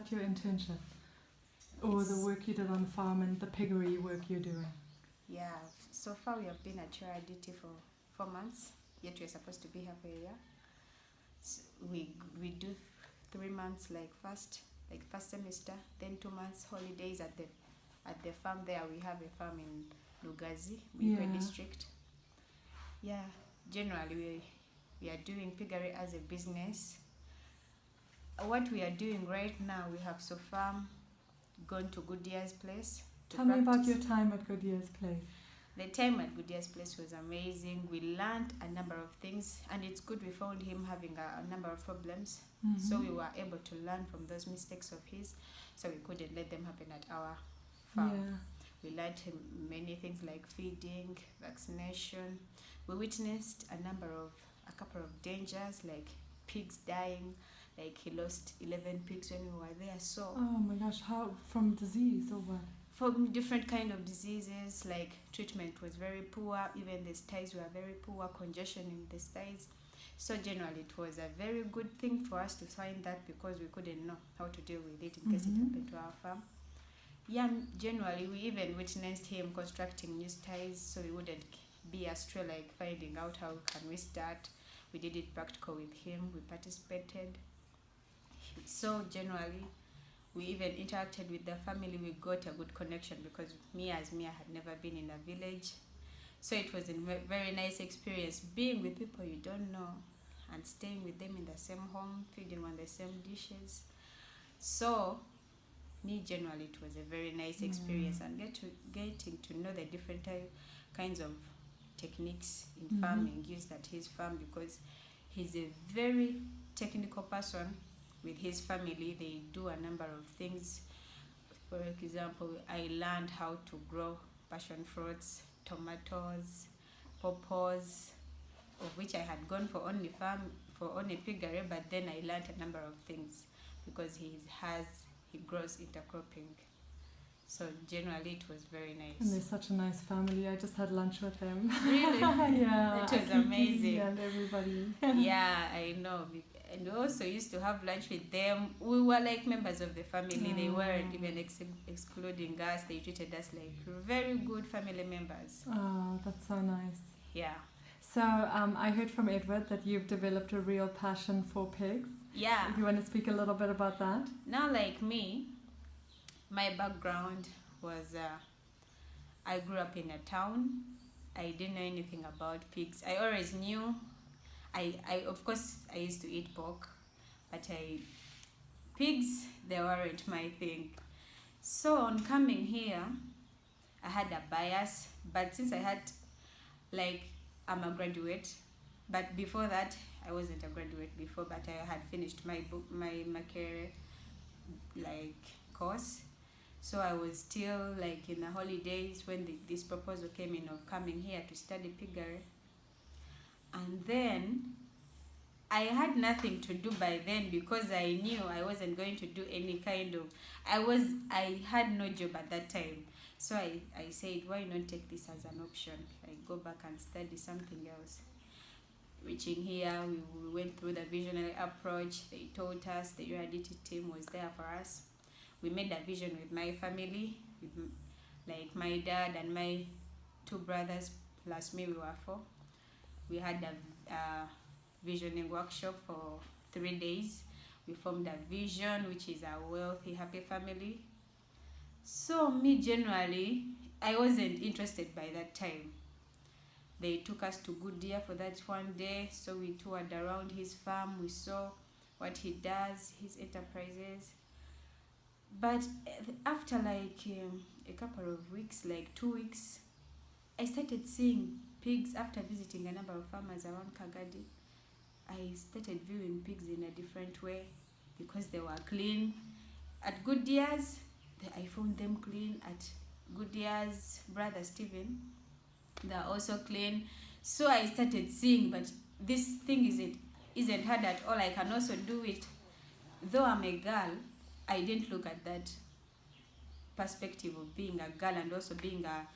that your internship? Or the work you did on the farm and the piggery work you're doing? Yeah, so far we have been at URDT for 4 months, yet we're supposed to be here for a year. So we do 3 months like first semester, then 2 months holidays at the farm there. We have a farm in Lugazi, Wikwe district. Yeah, generally we are doing piggery as a business. What we are doing right now, we have so far gone to Goodyear's place. Tell me about your time at Goodyear's place. The time at Goodyear's place was amazing. We learned a number of things, and it's good we found him having a number of problems. Mm-hmm. So we were able to learn from those mistakes of his, so we couldn't let them happen at our farm. Yeah. We learned him many things like feeding, vaccination. We witnessed a couple of dangers, like pigs dying. Like he lost 11 pigs when we were there. So oh my gosh, how, from disease or what? From different kind of diseases, like treatment was very poor, even the styes were very poor, congestion in the styes. So generally it was a very good thing for us to find that, because we couldn't know how to deal with it in case it happened to our farm. Yeah, generally we even witnessed him constructing new styes, so we wouldn't be astray, like finding out how can we start. We did it practical with him, we participated. So generally we even interacted with the family. We got a good connection, because I had never been in a village. So it was a very nice experience, being with people you don't know and staying with them in the same home, feeding on the same dishes. So generally it was a very nice experience, and getting to know the different kinds of techniques in farming used at his farm, because he's a very technical person. With his family, they do a number of things. For example, I learned how to grow passion fruits, tomatoes, pawpaws, of which I had gone for only piggery, but then I learned a number of things, because he grows intercropping. So generally it was very nice. And they're such a nice family. I just had lunch with them. Really? Yeah. It was amazing. And everybody. Yeah, I know. And we also used to have lunch with them. We were like members of the family. They weren't even excluding us. They treated us like very good family members. Oh, that's so nice. Yeah. So I heard from Edward that you've developed a real passion for pigs. Yeah. Do you want to speak a little bit about that? Now, like me, my background was I grew up in a town. I didn't know anything about pigs. I always knew. Of course, I used to eat pork, but pigs, they weren't my thing. So on coming here, I had a bias, but since I'm a graduate, but before that, I wasn't a graduate before, but I had finished my career course. So I was still in the holidays when this proposal came in of coming here to study piggery. And then I had nothing to do by then, because I knew I wasn't going to do any kind of... I had no job at that time. So I said, why not take this as an option? Go back and study something else. Reaching here, we went through the visionary approach. They taught us, the URDT team was there for us. We made a vision with my family, with my dad and my 2 brothers, plus me, we were 4. We had a visioning workshop for 3 days. We formed a vision, which is a wealthy, happy family. So me, generally, I wasn't interested by that time. They took us to Goodyear for that one day, so we toured around his farm. We saw what he does, his enterprises. But after a couple of weeks, 2 weeks, I started seeing pigs. After visiting a number of farmers around Kagadi, I started viewing pigs in a different way, because they were clean. At Goodyear's, I found them clean. At Goodyear's brother Stephen, they're also clean. So I started seeing, but this thing isn't hard at all. I can also do it. Though I'm a girl, I didn't look at that perspective of being a girl and also being a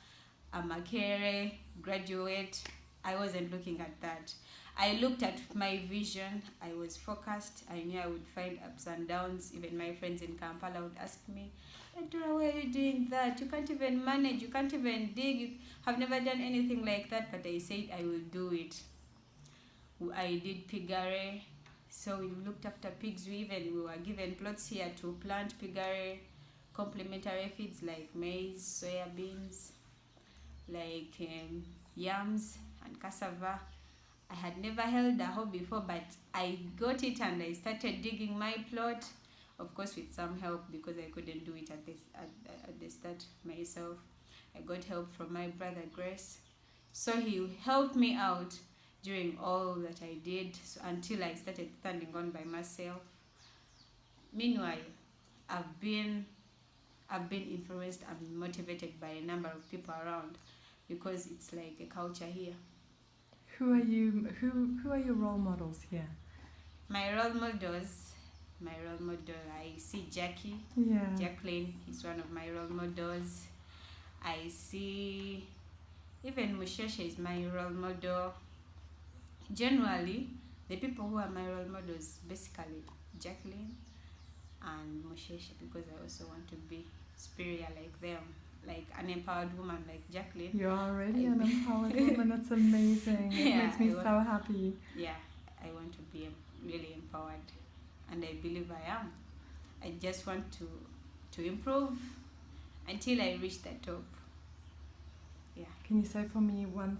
Makere graduate. I wasn't looking at that. I looked at my vision. I was focused. I knew I would find ups and downs. Even my friends in Kampala would ask me, "Hey, Dora, why are you doing that? You can't even manage. You can't even dig. You have never done anything like that." But I said I will do it. I did piggery. So we looked after pigs. We were given plots here to plant piggery, complementary feeds like maize, soya beans, like yams and cassava. I had never held a hoe before, but I got it and I started digging my plot, of course with some help because I couldn't do it at the start myself. I got help from my brother Grace, so he helped me out during all that I did, until I started standing on by myself. Meanwhile, I've been influenced and motivated by a number of people around, because it's like a culture here. Who are you? Who are your role models here? My role model, I see Jackie. Yeah. Jacqueline is one of my role models. I see even Musheshe is my role model. Generally, the people who are my role models, basically Jacqueline and Musheshe, because I also want to be superior like them, like an empowered woman like Jacqueline. You're already an empowered woman. That's amazing. It makes me so happy. Yeah, I want to be really empowered, and I believe I am. I just want to improve until I reach the top. Yeah. Can you say for me one